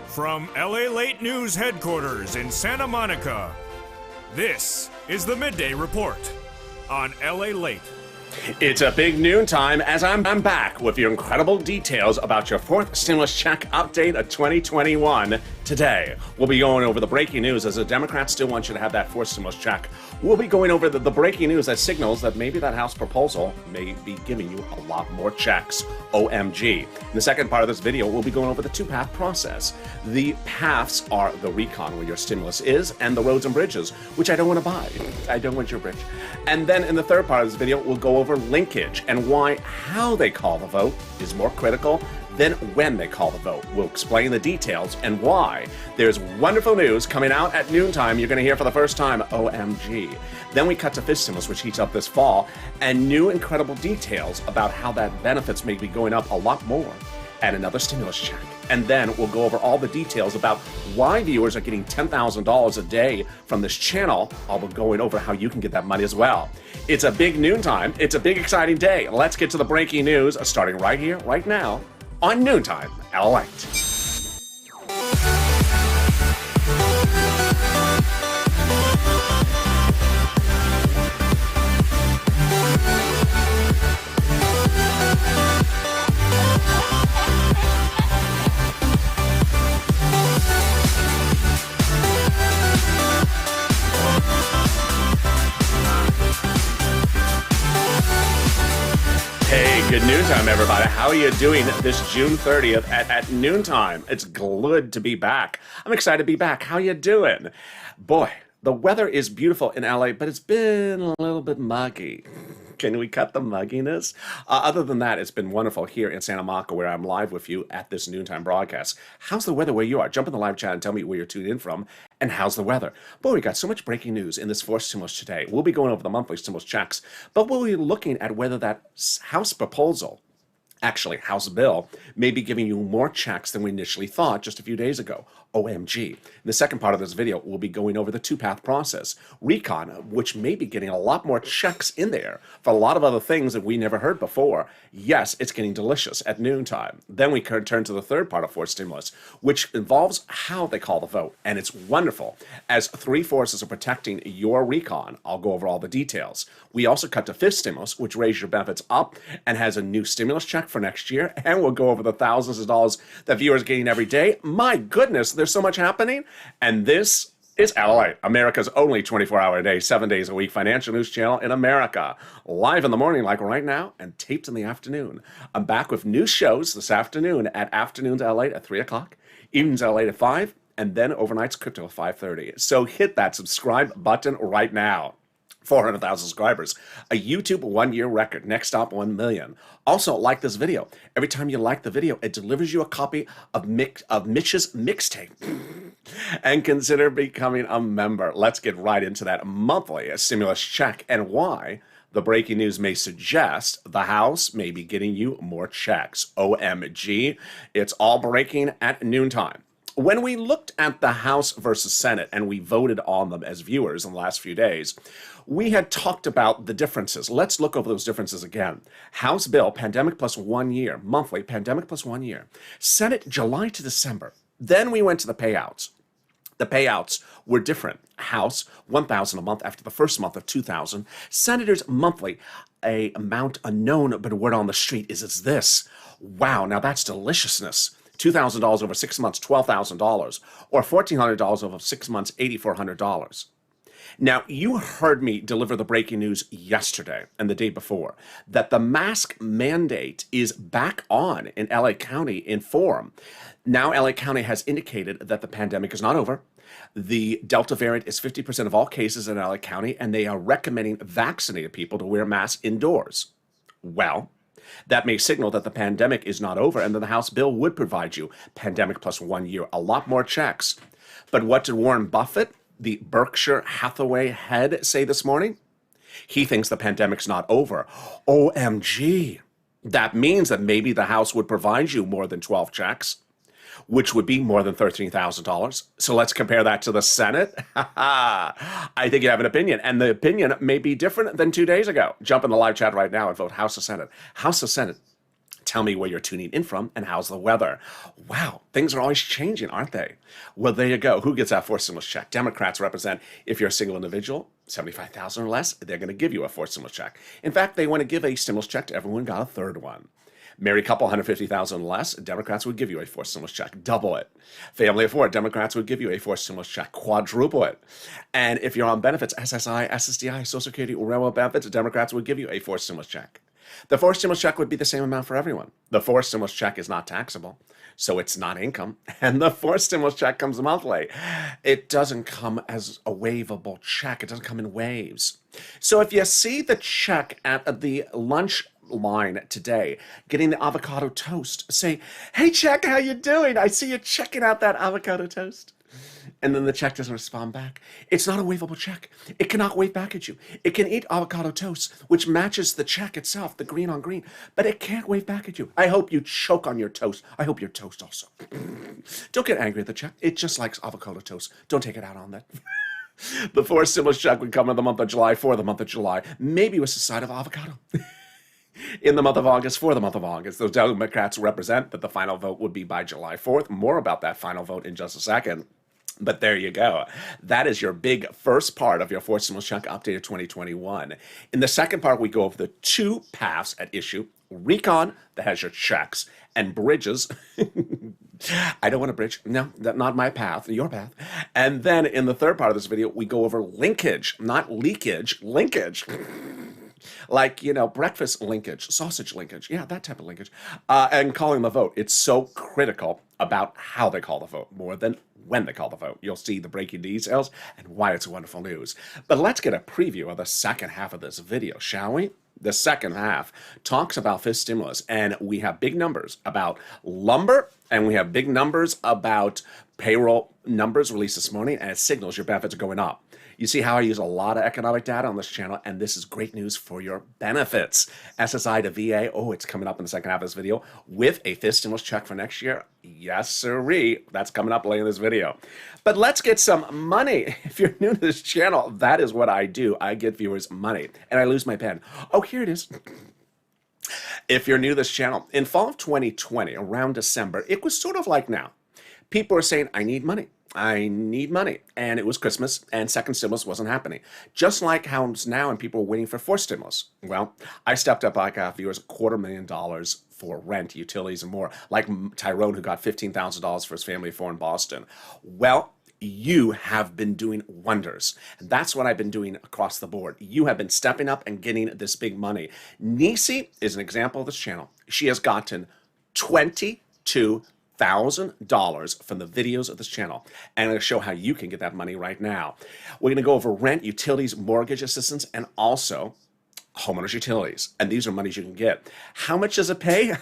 From LALATE News headquarters in Santa Monica, this is the Midday Report on LALATE. It's a big noontime as I'm back with your incredible details about your fourth stimulus check update of 2021. Today, we'll be going over the breaking news as the Democrats still want you to have that fourth stimulus check. We'll be going over the breaking news that signals that maybe that House proposal may be giving you a lot more checks. OMG. In the second part of this video, we'll be going over the two-path process. The paths are the recon, where your stimulus is, and the roads and bridges, which I don't want to buy. I don't want your bridge. And then in the third part of this video, we'll go over linkage and why how they call the vote is more critical than when they call the vote. We'll explain the details and why. There's wonderful news coming out at noontime. You're going to hear for the first time, OMG. Then we cut to fifth stimulus, which heats up this fall, and new incredible details about how that benefits may be going up a lot more, and another stimulus check. And then we'll go over all the details about why viewers are getting $10,000 a day from this channel. I'll be going over how you can get that money as well. It's a big noontime. It's a big, exciting day. Let's get to the breaking news, starting right here, right now, on Noontime LALATE. Good noontime, everybody. How are you doing this June 30th at noontime? It's good to be back. I'm excited to be back. How you doing? Boy, the weather is beautiful in LA, but it's been a little bit muggy. Can we cut the mugginess? Other than that, it's been wonderful here in Santa Monica, where I'm live with you at this noontime broadcast. How's the weather where you are? Jump in the live chat and tell me where you're tuned in from, and how's the weather? Boy, we got so much breaking news in this fourth stimulus today. We'll be going over the monthly stimulus checks, but we'll be looking at whether that House proposal, actually House bill, may be giving you more checks than we initially thought just a few days ago. OMG. In the second part of this video, we'll be going over the two-path process. Recon, which may be getting a lot more checks in there for a lot of other things that we never heard before. Yes, it's getting delicious at noontime. Then we turn to the third part of fourth stimulus, which involves how they call the vote. And it's wonderful, as three forces are protecting your recon. I'll go over all the details. We also cut to fifth stimulus, which raises your benefits up and has a new stimulus check for next year. And we'll go over the thousands of dollars that viewers are getting every day. My goodness, there's so much happening. And this is LALATE, America's only 24-hour-a-day, 7 days a week financial news channel in America. Live in the morning like right now, and taped in the afternoon. I'm back with new shows this afternoon at Afternoons LALATE at 3 o'clock, Evenings LALATE at 5, and then Overnight's Crypto at 5:30. So hit that subscribe button right now. 400,000 subscribers, a YouTube one-year record, next stop 1 million. Also, like this video. Every time you like the video, it delivers you a copy of Mitch's mixtape. And consider becoming a member. Let's get right into that monthly stimulus check and why the breaking news may suggest the House may be getting you more checks. OMG, it's all breaking at noontime. When we looked at the House versus Senate and we voted on them as viewers in the last few days, we had talked about the differences. Let's look over those differences again. House bill, pandemic plus 1 year, monthly, pandemic plus 1 year. Senate, July to December. Then we went to the payouts. The payouts were different. House, $1,000 a month after the first month of $2,000. Senators, monthly, a amount unknown, but word on the street is it's this. Wow, now that's deliciousness. $2,000 over 6 months, $12,000, or $1,400 over 6 months, $8,400. Now, you heard me deliver the breaking news yesterday and the day before that the mask mandate is back on in LA County in form. Now, LA County has indicated that the pandemic is not over. The Delta variant is 50% of all cases in LA County, and they are recommending vaccinated people to wear masks indoors. Well, that may signal that the pandemic is not over and that the House bill would provide you pandemic plus 1 year, a lot more checks. But what did Warren Buffett, the Berkshire Hathaway head, say this morning? He thinks the pandemic's not over. OMG. That means that maybe the House would provide you more than 12 checks, which would be more than $13,000. So let's compare that to the Senate. I think you have an opinion, and the opinion may be different than 2 days ago. Jump in the live chat right now and vote House or Senate. House or Senate. Tell me where you're tuning in from and how's the weather. Wow, things are always changing, aren't they? Well, there you go. Who gets that fourth stimulus check? Democrats represent, if you're a single individual, 75,000 or less, they're going to give you a fourth stimulus check. In fact, they want to give a stimulus check to everyone who got a third one. Married couple, 150,000 less, Democrats would give you a fourth stimulus check. Double it. Family of four, Democrats would give you a fourth stimulus check. Quadruple it. And if you're on benefits, SSI, SSDI, Social Security, or railroad benefits, Democrats would give you a fourth stimulus check. The fourth stimulus check would be the same amount for everyone. The fourth stimulus check is not taxable, so it's not income. And the fourth stimulus check comes monthly. It doesn't come as a waivable check. It doesn't come in waves. So if you see the check at the lunch line today, getting the avocado toast, say, "Hey, check, how you doing? I see you checking out that avocado toast." And then the check doesn't respond back. It's not a waivable check. It cannot wave back at you. It can eat avocado toast, which matches the check itself, the green on green, but it can't wave back at you. I hope you choke on your toast. I hope your toast also. Don't get angry at the check. It just likes avocado toast. Don't take it out on that. The fourth stimulus check would come in the month of July for the month of July, maybe with a side of avocado. In the month of August, for the month of August. Those Democrats represent that the final vote would be by July 4th. More about that final vote in just a second. But there you go. That is your big first part of your fourth stimulus check update of 2021. In the second part, we go over the two paths at issue: recon, that has your checks, and bridges. I don't want a bridge. No, that's not my path, your path. And then in the third part of this video, we go over linkage, not leakage, linkage. Like, breakfast linkage, sausage linkage. Yeah, that type of linkage. And calling the vote. It's so critical about how they call the vote more than when they call the vote. You'll see the breaking details and why it's wonderful news. But let's get a preview of the second half of this video, shall we? The second half talks about fifth stimulus, and we have big numbers about lumber, and we have big numbers about payroll numbers released this morning, and it signals your benefits are going up. You see how I use a lot of economic data on this channel, and this is great news for your benefits. SSI to VA, it's coming up in the second half of this video with a fifth stimulus check for next year. Yes, sirree. That's coming up later in this video. But let's get some money. If you're new to this channel, that is what I do. I get viewers money, and I lose my pen. Oh, here it is. If you're new to this channel, in fall of 2020, around December, it was sort of like now. People are saying, I need money. I need money. And it was Christmas, and second stimulus wasn't happening. Just like how it's now, and people were waiting for fourth stimulus. Well, I stepped up, I got viewers $250,000 for rent, utilities, and more. Like Tyrone, who got $15,000 for his family of four in Boston. Well, you have been doing wonders. And that's what I've been doing across the board. You have been stepping up and getting this big money. Nisi is an example of this channel. She has gotten $22,000 from the videos of this channel. And I'm going to show how you can get that money right now. We're going to go over rent, utilities, mortgage assistance, and also homeowners utilities. And these are monies you can get. How much does it pay?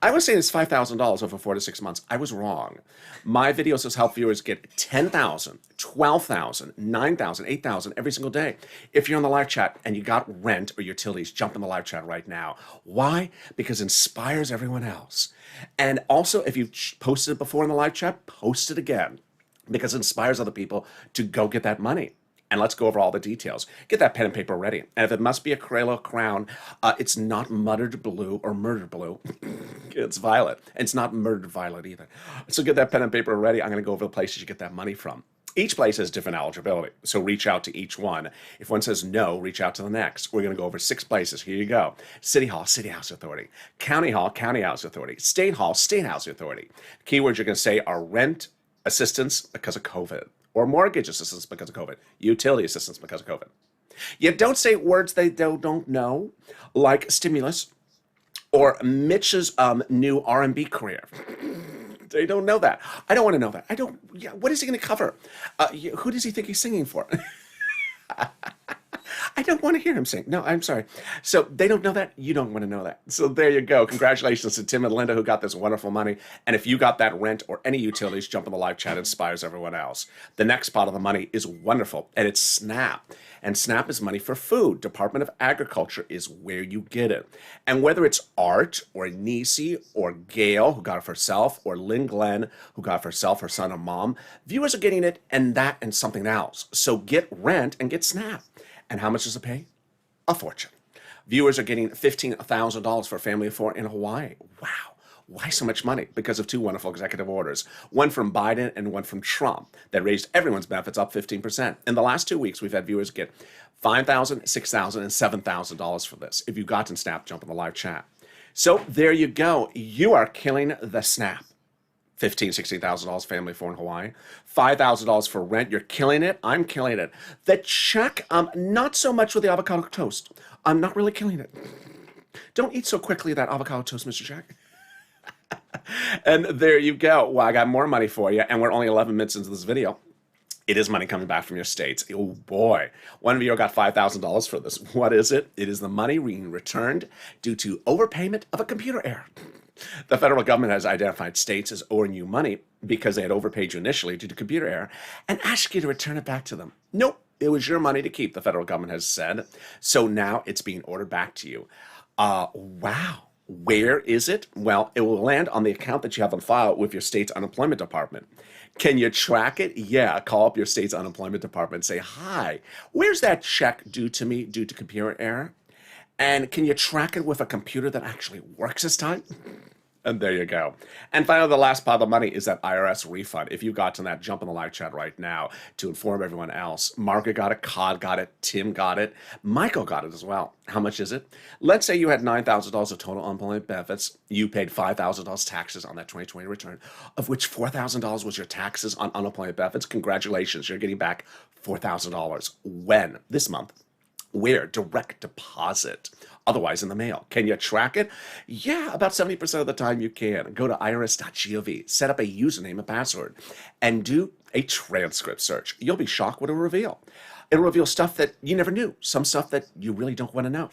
I was saying it's $5,000 over 4 to 6 months. I was wrong. My videos has helped viewers get $10,000, $12,000, $9,000, $8,000 every single day. If you're on the live chat and you got rent or utilities, jump in the live chat right now. Why? Because it inspires everyone else. And also, if you've posted it before in the live chat, post it again, because it inspires other people to go get that money. And let's go over all the details. Get that pen and paper ready. And if it must be a Crayola crown, it's not muttered blue or murdered blue. It's violet. And it's not murdered violet either. So get that pen and paper ready. I'm going to go over the places you get that money from. Each place has different eligibility, so reach out to each one. If one says no, reach out to the next. We're going to go over 6 places. Here you go. City Hall, City House Authority. County Hall, County House Authority. State Hall, State House Authority. Keywords you're going to say are rent assistance because of COVID, or mortgage assistance because of COVID, utility assistance because of COVID. You don't say words they don't know, like stimulus or Mitch's new R&B career. They don't know that. I don't want to know that. What is he going to cover? Who does he think he's singing for? I don't want to hear him sing. No, I'm sorry. So they don't know that. You don't want to know that. So there you go. Congratulations to Tim and Linda who got this wonderful money. And if you got that rent or any utilities, jump in the live chat. It inspires everyone else. The next part of the money is wonderful, and it's SNAP. And SNAP is money for food. Department of Agriculture is where you get it. And whether it's Art or Nisi or Gail, who got it for herself, or Lynn Glenn, who got it for herself, her son, or mom, viewers are getting it, and that and something else. So get rent and get SNAP. And how much does it pay? A fortune. Viewers are getting $15,000 for a family of four in Hawaii. Wow. Why so much money? Because of two wonderful executive orders, one from Biden and one from Trump, that raised everyone's benefits up 15%. In the last 2 weeks, we've had viewers get $5,000, $6,000, and $7,000 for this. If you've gotten Snap, jump in the live chat. So there you go. You are killing the Snap. $15,000, $16,000 family of four in Hawaii. $5,000 for rent. You're killing it. I'm killing it. The check, not so much with the avocado toast. I'm not really killing it. Don't eat so quickly that avocado toast, Mr. Jack. And there you go. Well, I got more money for you, and we're only 11 minutes into this video. It is money coming back from your states. Oh boy. One of you got $5,000 for this. What is it? It is the money being returned due to overpayment of a computer error. The federal government has identified states as owing you money because they had overpaid you initially due to computer error and asked you to return it back to them. Nope, it was your money to keep, the federal government has said. So now it's being ordered back to you. Wow. Where is it? Well, it will land on the account that you have on file with your state's unemployment department. Can you track it? Yeah, call up your state's unemployment department and say, hi, where's that check due to me due to computer error? And can you track it with a computer that actually works this time? And there you go. And finally, the last pile of money is that IRS refund. If you got to that, jump in the live chat right now to inform everyone else. Margaret got it, Cod got it, Tim got it, Michael got it as well. How much is it? Let's say you had $9,000 of total unemployment benefits. You paid $5,000 taxes on that 2020 return, of which $4,000 was your taxes on unemployment benefits. Congratulations, you're getting back $4,000. When? This month. Where? Direct deposit. Otherwise in the mail. Can you track it? Yeah, about 70% of the time you can. Go to irs.gov, set up a username and password, and do a transcript search. You'll be shocked what it'll reveal. It'll reveal stuff that you never knew, some stuff that you really don't want to know.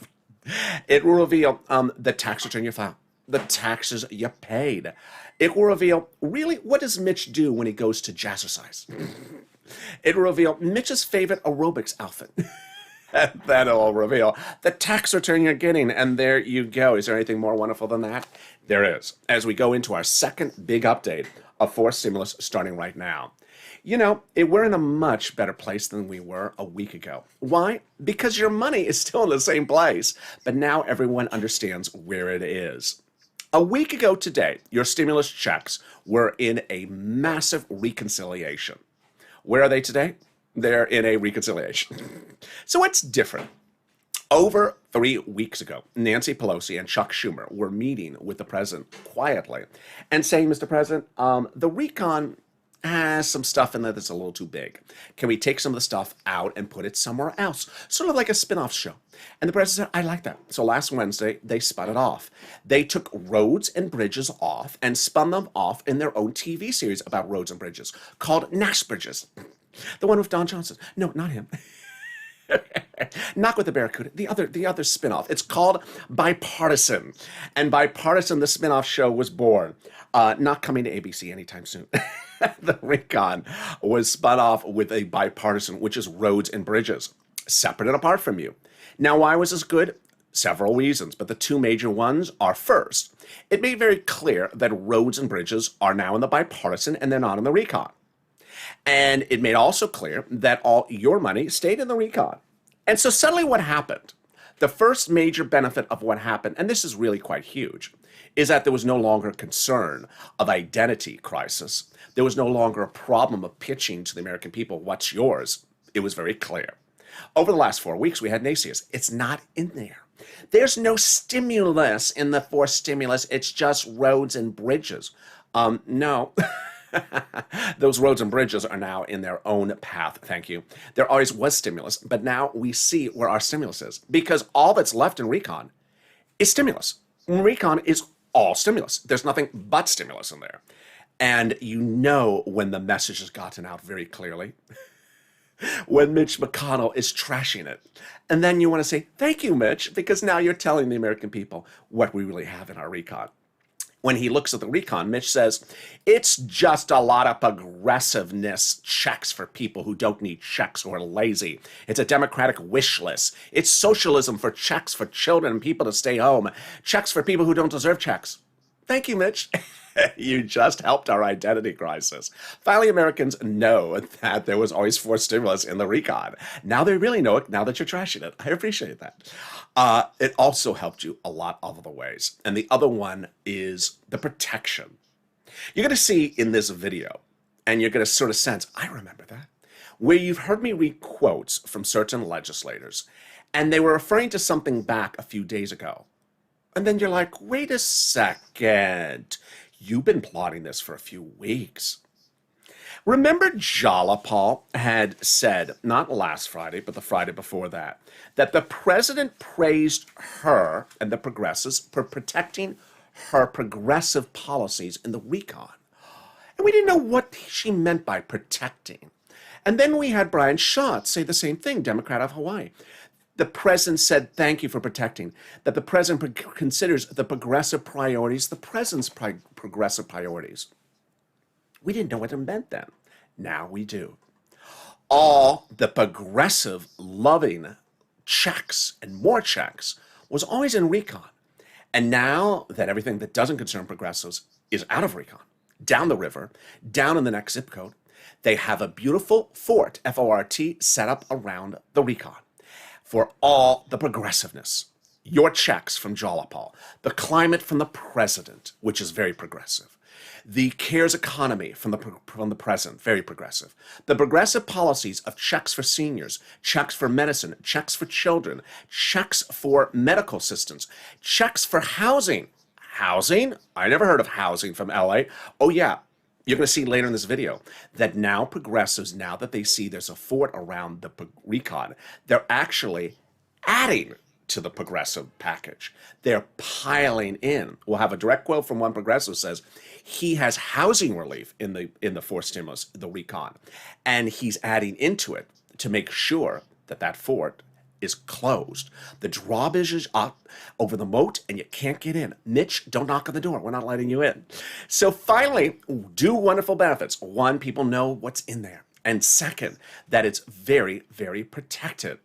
It will reveal the tax return you filed, the taxes you paid. It will reveal, really, what does Mitch do when he goes to jazzercise? It will reveal Mitch's favorite aerobics outfit. That'll reveal the tax return you're getting, and there you go. Is there anything more wonderful than that? There is. As we go into our second big update of forced stimulus starting right now. You know, we're in a much better place than we were a week ago. Why? Because your money is still in the same place, but now everyone understands where it is. A week ago today, your stimulus checks were in a massive reconciliation. Where are they today? They're in a reconciliation. So what's different? Over 3 weeks ago, Nancy Pelosi and Chuck Schumer were meeting with the president quietly and saying, Mr. President, the recon has some stuff in there that's a little too big. Can we take some of the stuff out and put it somewhere else? Sort of like a spin-off show. And the president said, I like that. So last Wednesday, they spun it off. They took roads and bridges off and spun them off in their own TV series about roads and bridges called Nash Bridges. The one with Don Johnson. No, not him. Not with the Barracuda. The other spinoff. It's called Bipartisan. And Bipartisan, the spinoff show, was born. Not coming to ABC anytime soon. The Recon was spun off with a Bipartisan, which is roads and bridges, separate and apart from you. Now, why was this good? Several reasons, but the two major ones are, first, it made very clear that roads and bridges are now in the Bipartisan and they're not in the Recon. And it made also clear that all your money stayed in the Recon. And so suddenly what happened? The first major benefit of what happened, and this is really quite huge, is that there was no longer concern of identity crisis. There was no longer a problem of pitching to the American people, what's yours? It was very clear. Over the last 4 weeks, we had naysayers. It's not in there. There's no stimulus in the forced stimulus. It's just roads and bridges. No. Those roads and bridges are now in their own path, thank you. There always was stimulus, but now we see where our stimulus is, because all that's left in Recon is stimulus. Recon is all stimulus. There's nothing but stimulus in there. And you know when the message has gotten out very clearly, when Mitch McConnell is trashing it. And then you want to say, thank you, Mitch, because now you're telling the American people what we really have in our Recon. When he looks at the Recon, Mitch says, it's just a lot of progressiveness checks for people who don't need checks or are lazy. It's a Democratic wish list. It's socialism for checks for children and people to stay home. Checks for people who don't deserve checks. Thank you, Mitch. You just helped our identity crisis. Finally, Americans know that there was always forced stimulus in the recon. Now they really know it, now that you're trashing it. I appreciate that. It also helped you a lot of other ways. And the other one is the protection. You're going to see in this video, and you're going to sort of sense, I remember that, where you've heard me read quotes from certain legislators, and they were referring to something back a few days ago. And then you're like, wait a second. You've been plotting this for a few weeks. Remember Jalapal had said, not last Friday, but the Friday before that the president praised her and the progressives for protecting her progressive policies in the recon. And we didn't know what she meant by protecting. And then we had Brian Schatz say the same thing, Democrat of Hawaii. The president said, thank you for protecting, that the president considers the progressive priorities, the president's progressive priorities. We didn't know what it meant then. Now we do. All the progressive loving checks and more checks was always in recon. And now that everything that doesn't concern progressives is out of recon, down the river, down in the next zip code, they have a beautiful fort, F-O-R-T, set up around the recon for all the progressiveness. Your checks from Jalapal, the climate from the president, which is very progressive, the CARES economy from the president, very progressive, the progressive policies of checks for seniors, checks for medicine, checks for children, checks for medical assistance, checks for housing. Housing? I never heard of housing from LA. Oh yeah, you're going to see later in this video that now progressives, now that they see there's a fort around the recon, they're actually adding to the progressive package. They're piling in. We'll have a direct quote from one progressive says he has housing relief in the forced stimulus, the recon, and he's adding into it to make sure that that fort is closed. The drawbridge is up over the moat and you can't get in. Mitch, don't knock on the door. We're not letting you in. So finally, do wonderful benefits. One, people know what's in there. And second, that it's very, very protected.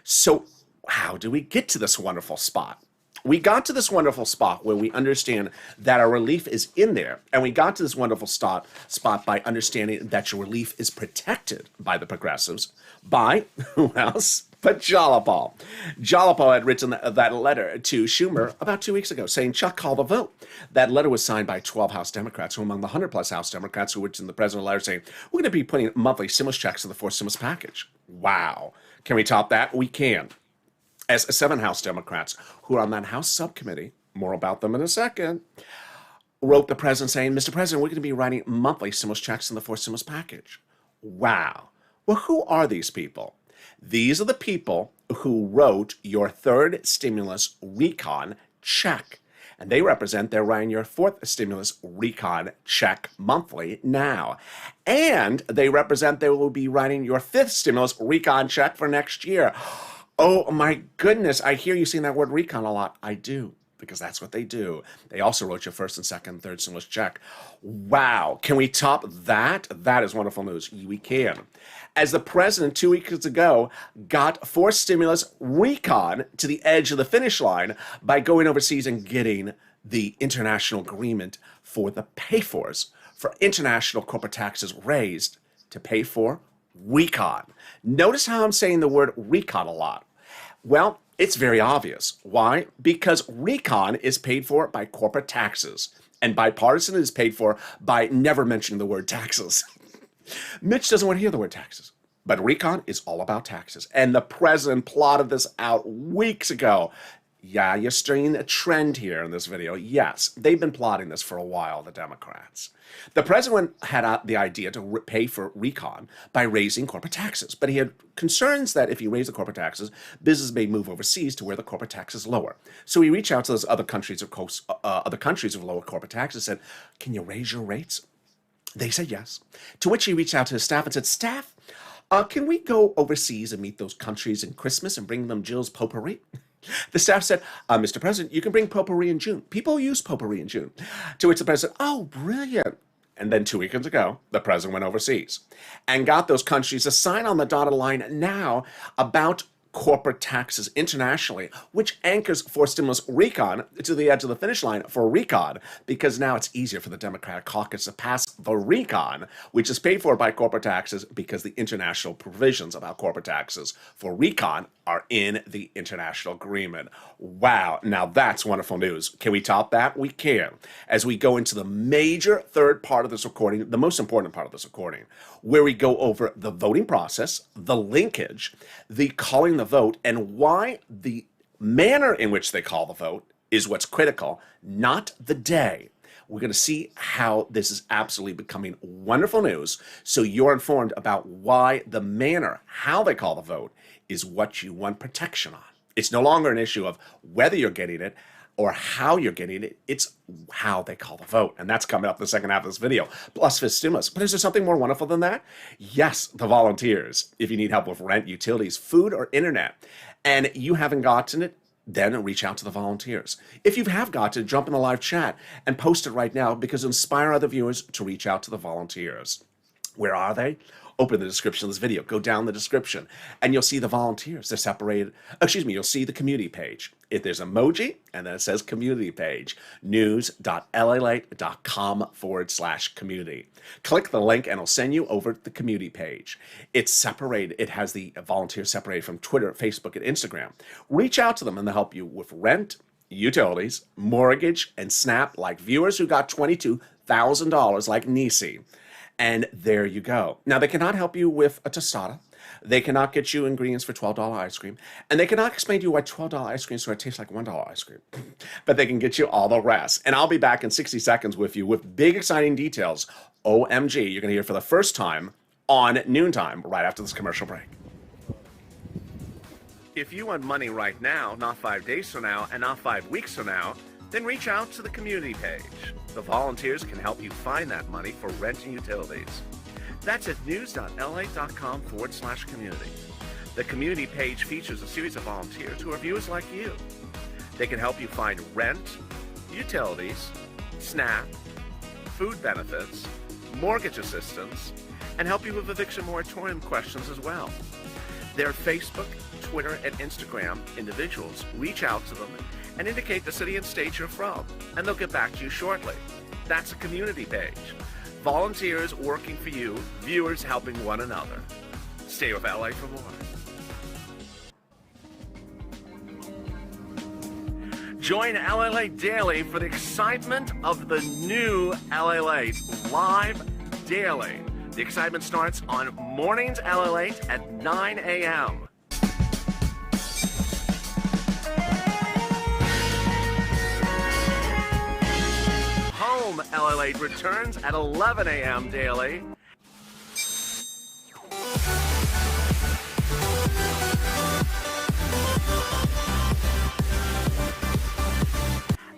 So how do we get to this wonderful spot? We got to this wonderful spot where we understand that our relief is in there. And we got to this wonderful spot by understanding that your relief is protected by the progressives. By who else? But Jalapal. Jalapal had written that letter to Schumer about 2 weeks ago saying, Chuck, call the vote. That letter was signed by 12 House Democrats, who among the 100-plus House Democrats who wrote in the president letter saying, we're going to be putting monthly stimulus checks in the fourth stimulus package. Wow. Can we top that? We can. As 7 House Democrats who are on that House subcommittee, more about them in a second, wrote the president saying, Mr. President, we're going to be writing monthly stimulus checks in the fourth stimulus package. Wow. Well, who are these people? These are the people who wrote your third stimulus recon check. And they represent they're writing your fourth stimulus recon check monthly now. And they represent they will be writing your fifth stimulus recon check for next year. Oh my goodness, I hear you saying that word recon a lot. I do, because that's what they do. They also wrote your first and second, third stimulus check. Wow, can we top that? That is wonderful news. We can. As the president 2 weeks ago got forced stimulus recon to the edge of the finish line by going overseas and getting the international agreement for the pay-fors for international corporate taxes raised to pay for recon. Notice how I'm saying the word recon a lot. Well, it's very obvious. Why? Because recon is paid for by corporate taxes, and bipartisan is paid for by never mentioning the word taxes. Mitch doesn't want to hear the word taxes, but recon is all about taxes. And the president plotted this out weeks ago. Yeah, you're seeing a trend here in this video. Yes, they've been plotting this for a while, the Democrats. The president had the idea to pay for recon by raising corporate taxes, but he had concerns that if you raise the corporate taxes, business may move overseas to where the corporate tax is lower. So he reached out to those other countries of lower corporate taxes and said, can you raise your rates? They said yes. To which he reached out to his staff and said, staff, can we go overseas and meet those countries in Christmas and bring them Jill's potpourri? The staff said, Mr. President, you can bring potpourri in June. People use potpourri in June. To which the president said, oh, brilliant. And then 2 weekends ago, the president went overseas and got those countries to sign on the dotted line now about corporate taxes internationally, which anchors fourth stimulus recon to the edge of the finish line for recon, because now it's easier for the Democratic caucus to pass the recon, which is paid for by corporate taxes, because the international provisions about corporate taxes for recon are in the international agreement. Wow, now that's wonderful news. Can we top that? We can. As we go into the major third part of this recording, the most important part of this recording, where we go over the voting process, the linkage, the calling the vote, and why the manner in which they call the vote is what's critical, not the day. We're going to see how this is absolutely becoming wonderful news, so you're informed about why the manner, how they call the vote, is what you want protection on. It's no longer an issue of whether you're getting it or how you're getting it. It's how they call the vote. And that's coming up in the second half of this video, plus fifth stimulus. But is there something more wonderful than that? Yes, the volunteers. If you need help with rent, utilities, food, or internet, and you haven't gotten it, then reach out to the volunteers. If you have got to, jump in the live chat and post it right now, because inspire other viewers to reach out to the volunteers. Where are they? Open the description of this video, go down the description, and you'll see the volunteers. They're separated. You'll see the community page. If there's emoji, and then it says community page, news.lalalate.com/community. Click the link and it'll send you over to the community page. It's separated. It has the volunteers separated from Twitter, Facebook, and Instagram. Reach out to them and they'll help you with rent, utilities, mortgage, and SNAP, like viewers who got $22,000 like Nisi. And there you go. Now, they cannot help you with a tostada. They cannot get you ingredients for $12 ice cream. And they cannot explain to you why $12 ice cream sort of tastes like $1 ice cream. But they can get you all the rest. And I'll be back in 60 seconds with you with big, exciting details. OMG, you're going to hear for the first time on Noontime, right after this commercial break. If you want money right now, not 5 days from now, and not 5 weeks from now, then reach out to the community page. The volunteers can help you find that money for rent and utilities. That's at news.lalalate.com/community. The community page features a series of volunteers who are viewers like you. They can help you find rent, utilities, SNAP, food benefits, mortgage assistance, and help you with eviction moratorium questions as well. Their Facebook, Twitter, and Instagram individuals reach out to them and indicate the city and state you're from, and they'll get back to you shortly. That's a community page. Volunteers working for you, viewers helping one another. Stay with LA for more. Join LALATE daily for the excitement of the new LALATE live daily. The excitement starts on mornings LALATE at 9 a.m. Home LALATE returns at 11 a.m. daily.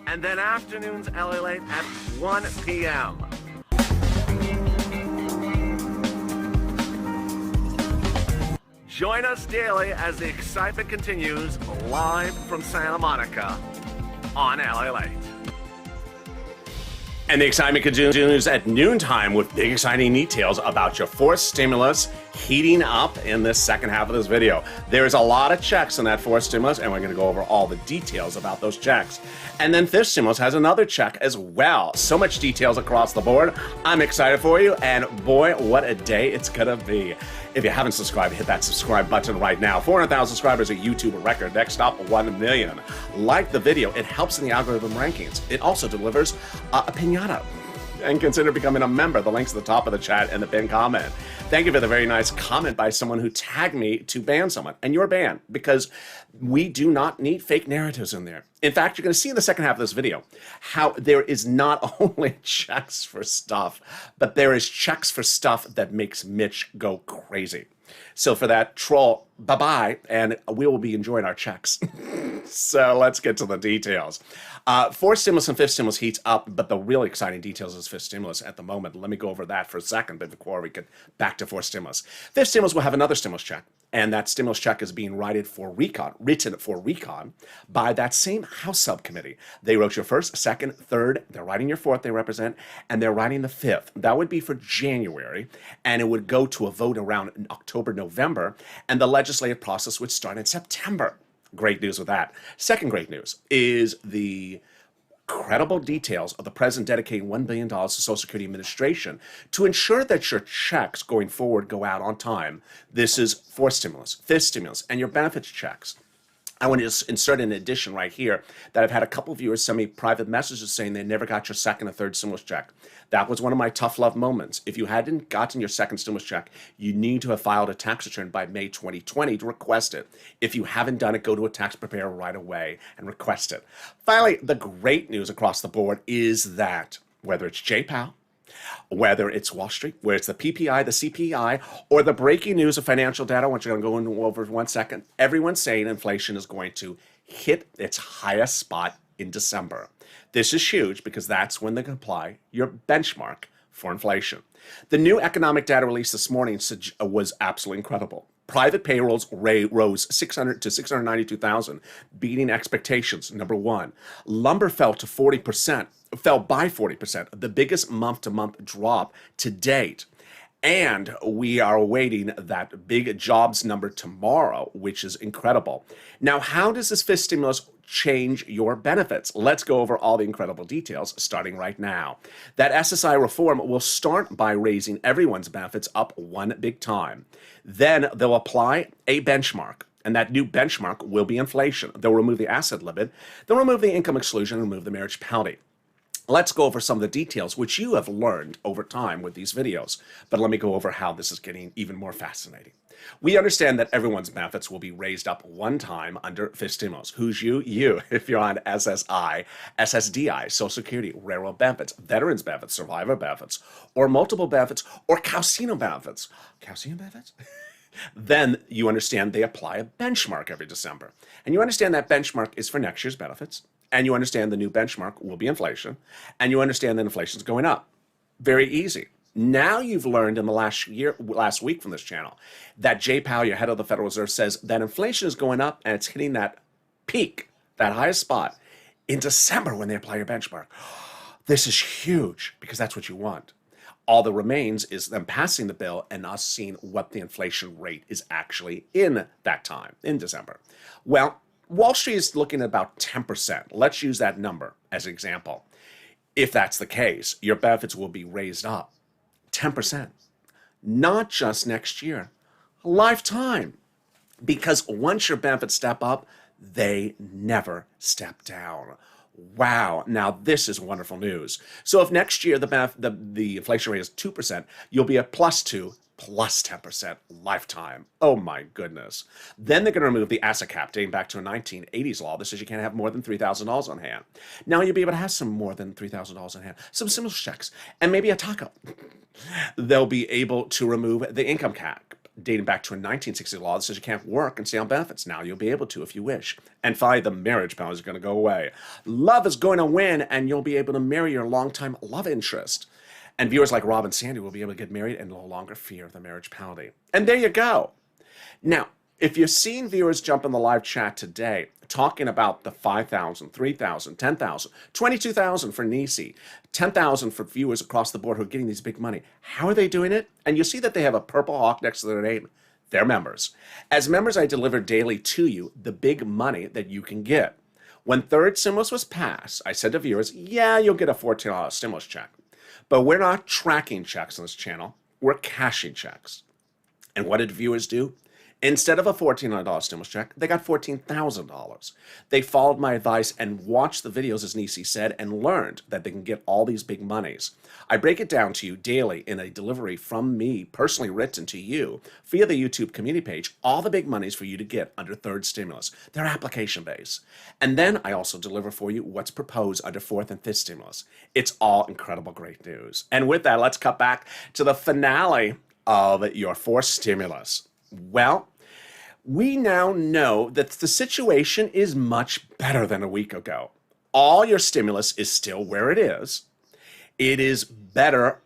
And then afternoons LALATE at 1 p.m. Join us daily as the excitement continues live from Santa Monica on LALATE. And the excitement continues at noontime with big exciting details about your fourth stimulus heating up in this second half of this video. There's a lot of checks in that fourth stimulus, and we're going to go over all the details about those checks. And then fifth stimulus has another check as well. So much details across the board. I'm excited for you, and boy, what a day it's going to be. If you haven't subscribed, hit that subscribe button right now. 400,000 subscribers, a YouTube record. Next up, 1 million. Like the video. It helps in the algorithm rankings. It also delivers a piñata. And consider becoming a member. The link's at the top of the chat and the pinned comment. Thank you for the very nice comment by someone who tagged me to ban someone. And you're banned, because we do not need fake narratives in there. In fact, you're going to see in the second half of this video how there is not only checks for stuff, but there is checks for stuff that makes Mitch go crazy. So for that, troll, bye-bye, and we will be enjoying our checks. So let's get to the details. Fourth stimulus and fifth stimulus heats up, but the really exciting details is fifth stimulus at the moment. Let me go over that for a second before we get back to fourth stimulus. Fifth stimulus will have another stimulus check. And that stimulus check is being written for recon by that same House subcommittee. They wrote your first, second, third, they're writing your fourth, they represent, and they're writing the fifth. That would be for January, and it would go to a vote around October, November, and the legislative process would start in September. Great news with that. Second great news is the credible details of the president dedicating $1 billion to Social Security Administration to ensure that your checks going forward go out on time. This is fourth stimulus, fifth stimulus, and your benefits checks. I want to just insert an addition right here that I've had a couple of viewers send me private messages saying they never got your second or third stimulus check. That was one of my tough love moments. If you hadn't gotten your second stimulus check, you need to have filed a tax return by May 2020 to request it. If you haven't done it, go to a tax preparer right away and request it. Finally, the great news across the board is that whether it's JPOW, whether it's Wall Street, whether it's the PPI, the CPI, or the breaking news of financial data, which I'm going to go over in 1 second, everyone's saying inflation is going to hit its highest spot in December. This is huge because that's when they can apply your benchmark for inflation. The new economic data released this morning was absolutely incredible. Private payrolls rose 600 to 692,000, beating expectations, number one. Lumber fell by 40%, the biggest month-to-month drop to date. And we are awaiting that big jobs number tomorrow, which is incredible. Now, how does this fifth stimulus change your benefits? Let's go over all the incredible details starting right now. That SSI reform will start by raising everyone's benefits up one big time. Then they'll apply a benchmark, and that new benchmark will be inflation. They'll remove the asset limit, they'll remove the income exclusion, and remove the marriage penalty. Let's go over some of the details, which you have learned over time with these videos. But let me go over how this is getting even more fascinating. We understand that everyone's benefits will be raised up one time under fifth stimulus. Who's you? You, if you're on SSI, SSDI, Social Security, railroad benefits, veterans benefits, survivor benefits, or multiple benefits, or casino benefits. Casino benefits? Then you understand they apply a benchmark every December. And you understand that benchmark is for next year's benefits. And you understand the new benchmark will be inflation. And you understand that inflation is going up. Very easy. Now you've learned in the last week from this channel that Jay Powell, your head of the Federal Reserve, says that inflation is going up and it's hitting that peak, that highest spot, in December when they apply your benchmark. This is huge because that's what you want. All that remains is them passing the bill and us seeing what the inflation rate is actually in that time, in December. Well, Wall Street is looking at about 10%. Let's use that number as an example. If that's the case, your benefits will be raised up 10%. Not just next year, a lifetime. Because once your benefits step up, they never step down. Wow, now this is wonderful news. So if next year the inflation rate is 2%, you'll be at +2, +10% lifetime. Oh my goodness. Then they're going to remove the asset cap dating back to a 1980s law that says you can't have more than $3,000 on hand. Now you'll be able to have some more than $3,000 on hand, some stimulus checks, and maybe a taco. They'll be able to remove the income cap dating back to a 1960s law that says you can't work and stay on benefits. Now you'll be able to if you wish. And finally, the marriage penalty is going to go away. Love is going to win, and you'll be able to marry your longtime love interest. And viewers like Rob and Sandy will be able to get married and no longer fear the marriage penalty. And there you go. Now, if you're seeing viewers jump in the live chat today talking about the 5,000, 3,000, 10,000, 22,000 for Nisi, 10,000 for viewers across the board who are getting these big money, how are they doing it? And you see that they have a purple hawk next to their name. They're members. As members, I deliver daily to you the big money that you can get. When third stimulus was passed, I said to viewers, yeah, you'll get a $14 stimulus check. But we're not tracking checks on this channel. We're cashing checks. And what did viewers do? Instead of a $1,400 stimulus check, they got $14,000. They followed my advice and watched the videos, as Nisi said, and learned that they can get all these big monies. I break it down to you daily in a delivery from me, personally written to you, via the YouTube community page, all the big monies for you to get under third stimulus. They're application-based. And then I also deliver for you what's proposed under fourth and fifth stimulus. It's all incredible, great news. And with that, let's cut back to the finale of your fourth stimulus. Well, we now know that the situation is much better than a week ago. All your stimulus is still where it is. It is better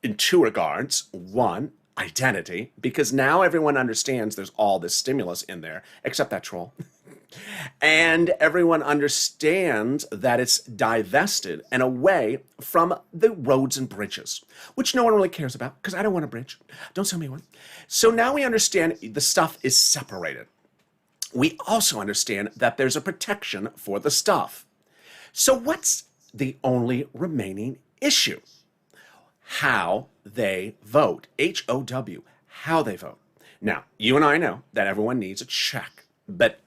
in two regards. One, identity, because now everyone understands there's all this stimulus in there, except that troll. And everyone understands that it's divested and away from the roads and bridges, which no one really cares about, because I don't want a bridge. Don't sell me one. So now we understand the stuff is separated. We also understand that there's a protection for the stuff. So what's the only remaining issue? How they vote. H-O-W, how they vote. Now, you and I know that everyone needs a check, but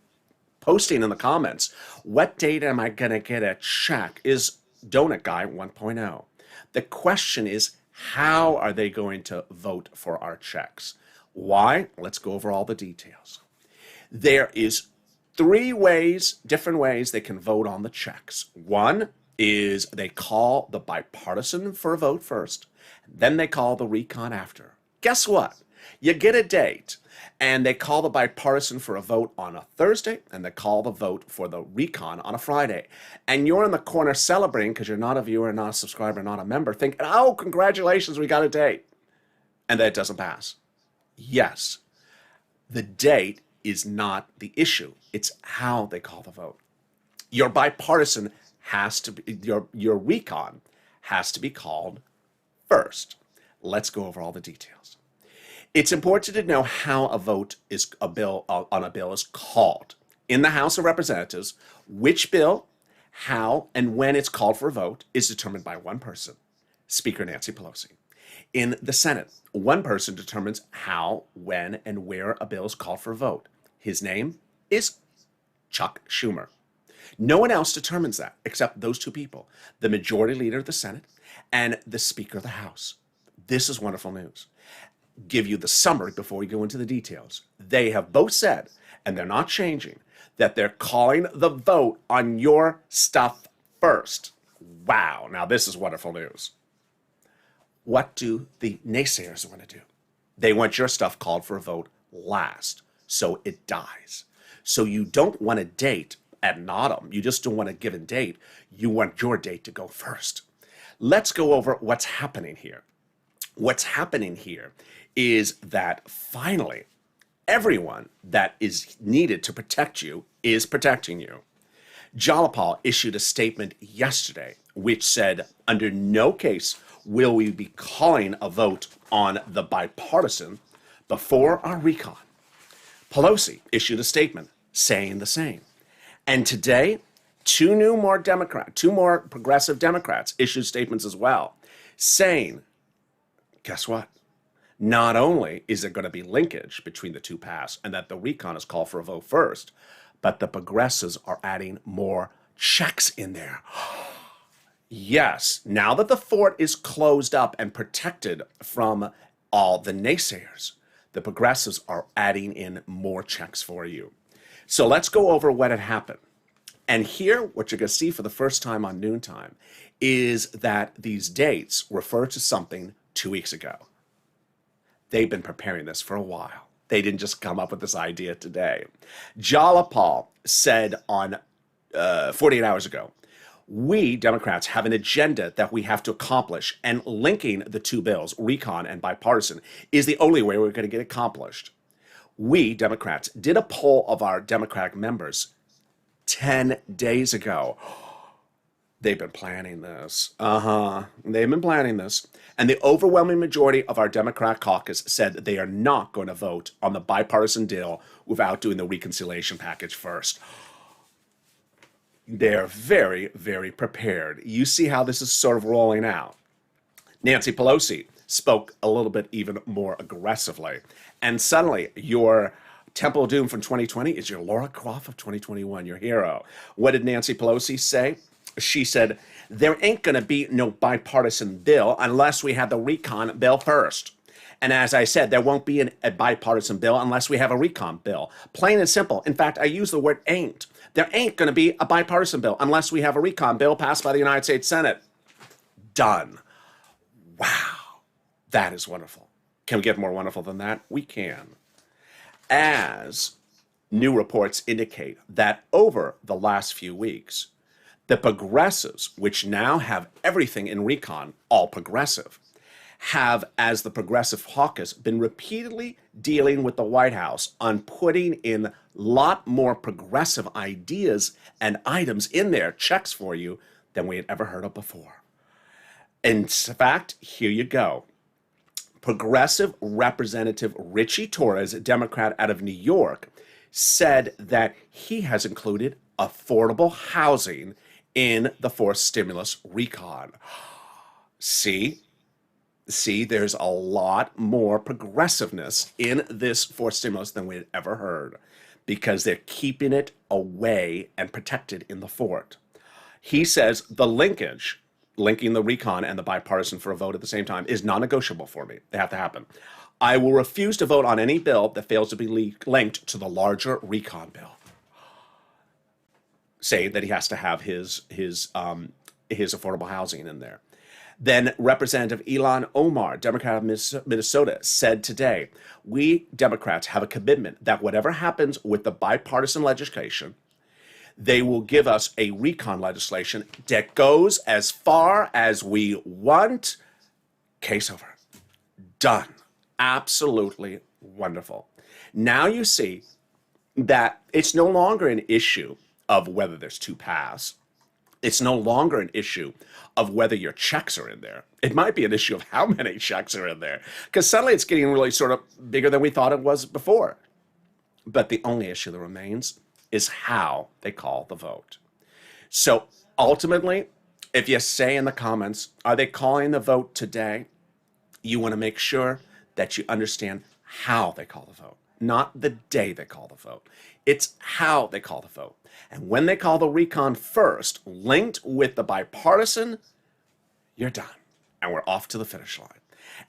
posting in the comments, what date am I going to get a check, is Donut Guy 1.0. The question is, how are they going to vote for our checks? Why? Let's go over all the details. There is different ways they can vote on the checks. One is they call the bipartisan for a vote first, then they call the recon after. Guess what? You get a date, and they call the bipartisan for a vote on a Thursday, and they call the vote for the recon on a Friday. And you're in the corner celebrating because you're not a viewer, not a subscriber, not a member, thinking, oh, congratulations, we got a date. And then it doesn't pass. Yes, the date is not the issue. It's how they call the vote. Your bipartisan has to be, your recon has to be called first. Let's go over all the details. It's important to know how a vote is on a bill is called. In the House of Representatives, which bill, how, and when it's called for a vote is determined by one person, Speaker Nancy Pelosi. In the Senate, one person determines how, when, and where a bill is called for a vote. His name is Chuck Schumer. No one else determines that except those two people, the Majority Leader of the Senate and the Speaker of the House. This is wonderful news. Give you the summary before we go into the details. They have both said, and they're not changing, that they're calling the vote on your stuff first. Wow, now this is wonderful news. What do the naysayers want to do? They want your stuff called for a vote last, so it dies. So you don't want a date ad nauseam. You just don't want a given date. You want your date to go first. Let's go over what's happening here. What's happening here is that finally, everyone that is needed to protect you is protecting you. Jalapal issued a statement yesterday which said, under no case will we be calling a vote on the bipartisan before our recon. Pelosi issued a statement saying the same. And today, two more progressive Democrats issued statements as well, saying, guess what? Not only is there going to be linkage between the two paths and that the recon is called for a vote first, but the progressives are adding more checks in there. Yes, now that the fort is closed up and protected from all the naysayers, the progressives are adding in more checks for you. So let's go over what had happened. And here, what you're going to see for the first time on Noontime is that these dates refer to something 2 weeks ago. They've been preparing this for a while. They didn't just come up with this idea today. Jalapal said on 48 hours ago, we Democrats have an agenda that we have to accomplish, and linking the two bills, recon and bipartisan, is the only way we're going to get accomplished. We Democrats did a poll of our Democratic members 10 days ago. They've been planning this. They've been planning this. And the overwhelming majority of our Democrat caucus said that they are not going to vote on the bipartisan deal without doing the reconciliation package first. They're very, very prepared. You see how this is sort of rolling out. Nancy Pelosi spoke a little bit even more aggressively. And suddenly, your Temple of Doom from 2020 is your Laura Croft of 2021, your hero. What did Nancy Pelosi say? She said, there ain't going to be no bipartisan bill unless we have the recon bill first. And as I said, there won't be a bipartisan bill unless we have a recon bill. Plain and simple. In fact, I use the word ain't. There ain't going to be a bipartisan bill unless we have a recon bill passed by the United States Senate. Done. Wow. That is wonderful. Can we get more wonderful than that? We can. As new reports indicate that over the last few weeks, the progressives, which now have everything in recon, all progressive, have, as the progressive caucus, been repeatedly dealing with the White House on putting in a lot more progressive ideas and items in there, checks for you, than we had ever heard of before. In fact, here you go. Progressive Representative Richie Torres, a Democrat out of New York, said that he has included affordable housing in the fourth stimulus recon. See, there's a lot more progressiveness in this fourth stimulus than we had ever heard, because they're keeping it away and protected in the fort. He says the linkage, linking the recon and the bipartisan for a vote at the same time, is non-negotiable for me. They have to happen. I will refuse to vote on any bill that fails to be linked to the larger recon bill. Say that he has to have his affordable housing in there. Then Representative Ilhan Omar, Democrat of Minnesota, said today, we Democrats have a commitment that whatever happens with the bipartisan legislation, they will give us a recon legislation that goes as far as we want. Case over. Done. Absolutely wonderful. Now you see that it's no longer an issue of whether there's two paths. It's no longer an issue of whether your checks are in there. It might be an issue of how many checks are in there, because suddenly it's getting really sort of bigger than we thought it was before. But the only issue that remains is how they call the vote. So ultimately, if you say in the comments, are they calling the vote today? You want to make sure that you understand how they call the vote, not the day they call the vote. It's how they call the vote. And when they call the recon first, linked with the bipartisan, you're done. And we're off to the finish line.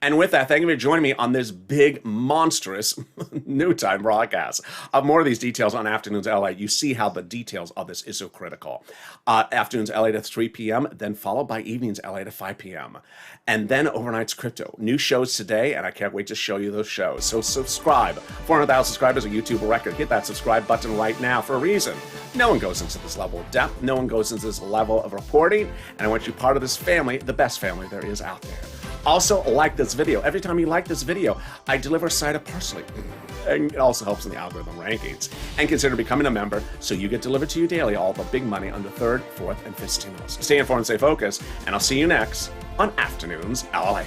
And with that, thank you for joining me on this big, monstrous noontime broadcast. More of these details on Afternoons LA. You see how the details of this is so critical. Afternoons LA to 3 p.m., then followed by Evenings LA to 5 p.m. And then Overnight's Crypto. New shows today, and I can't wait to show you those shows. So subscribe. 400,000 subscribers, a YouTube record. Hit that subscribe button right now for a reason. No one goes into this level of depth. No one goes into this level of reporting. And I want you part of this family, the best family there is out there. Also, like this video. Every time you like this video, I deliver a side of parsley. And it also helps in the algorithm rankings. And consider becoming a member so you get delivered to you daily all the big money on the third, fourth, and fifth stimulus. Stay informed and stay focused, and I'll see you next on Afternoons LA.